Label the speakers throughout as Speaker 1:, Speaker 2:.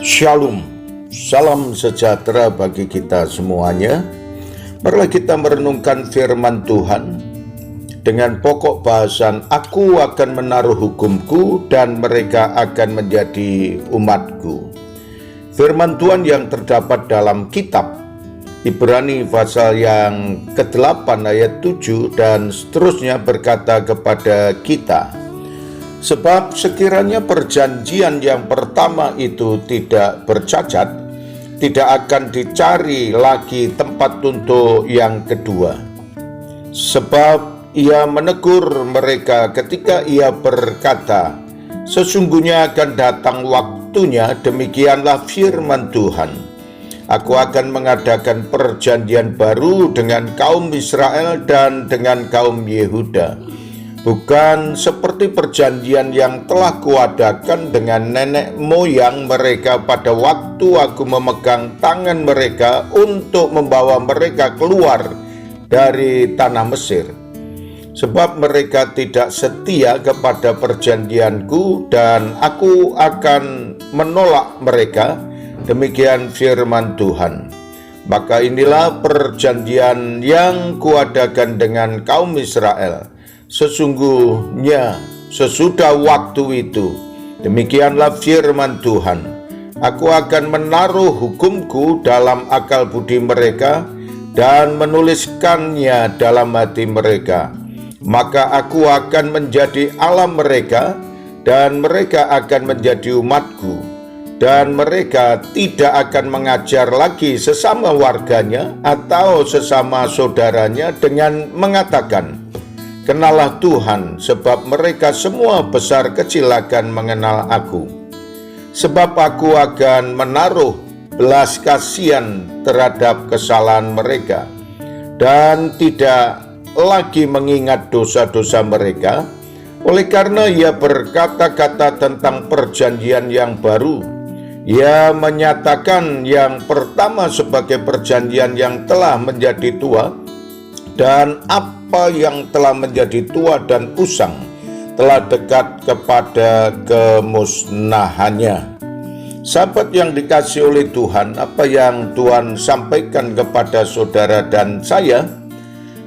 Speaker 1: Shalom, salam sejahtera bagi kita semuanya. Marilah kita merenungkan firman Tuhan dengan pokok bahasan, aku akan menaruh hukumku dan mereka akan menjadi umatku. Firman Tuhan yang terdapat dalam kitab Ibrani pasal yang ke-8 ayat 7 dan seterusnya berkata kepada kita, sebab sekiranya perjanjian yang pertama itu tidak bercacat, tidak akan dicari lagi tempat untuk yang kedua. Sebab ia menegur mereka ketika ia berkata, sesungguhnya akan datang waktunya, demikianlah firman Tuhan. Aku akan mengadakan perjanjian baru dengan kaum Israel dan dengan kaum Yehuda. Bukan seperti perjanjian yang telah kuadakan dengan nenek moyang mereka pada waktu aku memegang tangan mereka untuk membawa mereka keluar dari tanah Mesir. Sebab mereka tidak setia kepada perjanjianku dan aku akan menolak mereka. Demikian firman Tuhan. Maka inilah perjanjian yang kuadakan dengan kaum Israel. Sesungguhnya sesudah waktu itu, demikianlah firman Tuhan, aku akan menaruh hukumku dalam akal budi mereka dan menuliskannya dalam hati mereka. Maka aku akan menjadi Allah mereka dan mereka akan menjadi umatku. Dan mereka tidak akan mengajar lagi sesama warganya atau sesama saudaranya dengan mengatakan, kenalah Tuhan, sebab mereka semua besar kecil akan mengenal aku. Sebab aku akan menaruh belas kasihan terhadap kesalahan mereka, dan tidak lagi mengingat dosa-dosa mereka. Oleh karena ia berkata-kata tentang perjanjian yang baru, ia menyatakan yang pertama sebagai perjanjian yang telah menjadi tua, dan apa yang telah menjadi tua dan usang telah dekat kepada kemusnahannya. Sahabat yang dikasihi oleh Tuhan, apa yang Tuhan sampaikan kepada saudara dan saya,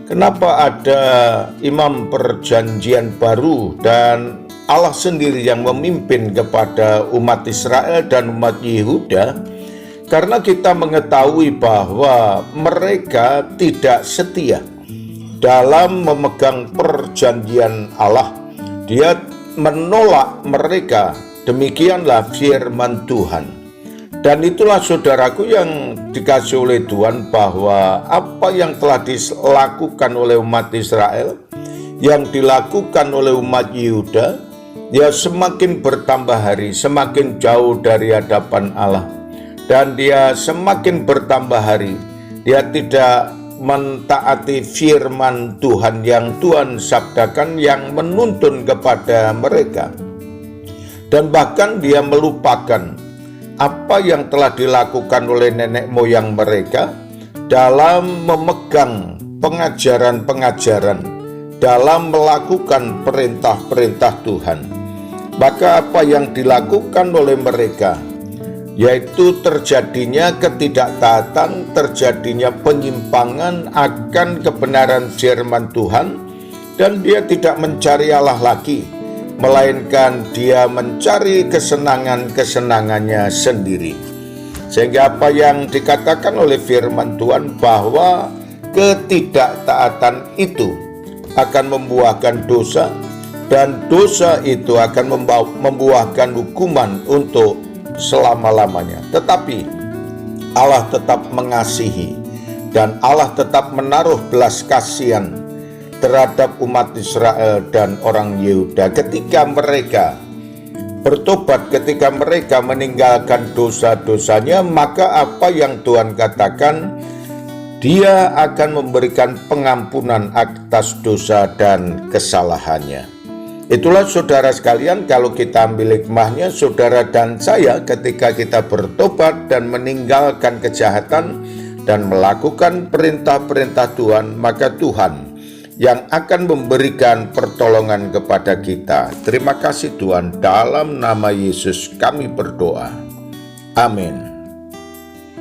Speaker 1: kenapa ada imam perjanjian baru dan Allah sendiri yang memimpin kepada umat Israel dan umat Yehuda? Karena kita mengetahui bahwa mereka tidak setia dalam memegang perjanjian Allah. Dia menolak mereka. Demikianlah firman Tuhan. Dan itulah saudaraku yang dikasihi oleh Tuhan, bahwa apa yang telah dilakukan oleh umat Israel, yang dilakukan oleh umat Yehuda, dia semakin bertambah hari, semakin jauh dari hadapan Allah. Dan dia semakin bertambah hari, dia tidak mentaati firman Tuhan yang Tuhan sabdakan, yang menuntun kepada mereka. Dan bahkan dia melupakan apa yang telah dilakukan oleh nenek moyang mereka dalam memegang pengajaran-pengajaran, dalam melakukan perintah-perintah Tuhan. Maka apa yang dilakukan oleh mereka, yaitu terjadinya ketidaktaatan, terjadinya penyimpangan akan kebenaran firman Tuhan, dan dia tidak mencari Allah lagi, melainkan dia mencari kesenangan-kesenangannya sendiri. Sehingga apa yang dikatakan oleh firman Tuhan, bahwa ketidaktaatan itu akan membuahkan dosa, dan dosa itu akan membuahkan hukuman untuk selama-lamanya. Tetapi Allah tetap mengasihi, dan Allah tetap menaruh belas kasihan terhadap umat Israel dan orang Yehuda ketika mereka bertobat, ketika mereka meninggalkan dosa-dosanya. Maka apa yang Tuhan katakan, dia akan memberikan pengampunan atas dosa dan kesalahannya. Itulah saudara sekalian, kalau kita ambil hikmahnya, saudara dan saya ketika kita bertobat dan meninggalkan kejahatan dan melakukan perintah-perintah Tuhan, maka Tuhan yang akan memberikan pertolongan kepada kita. Terima kasih Tuhan, dalam nama Yesus kami berdoa. Amin.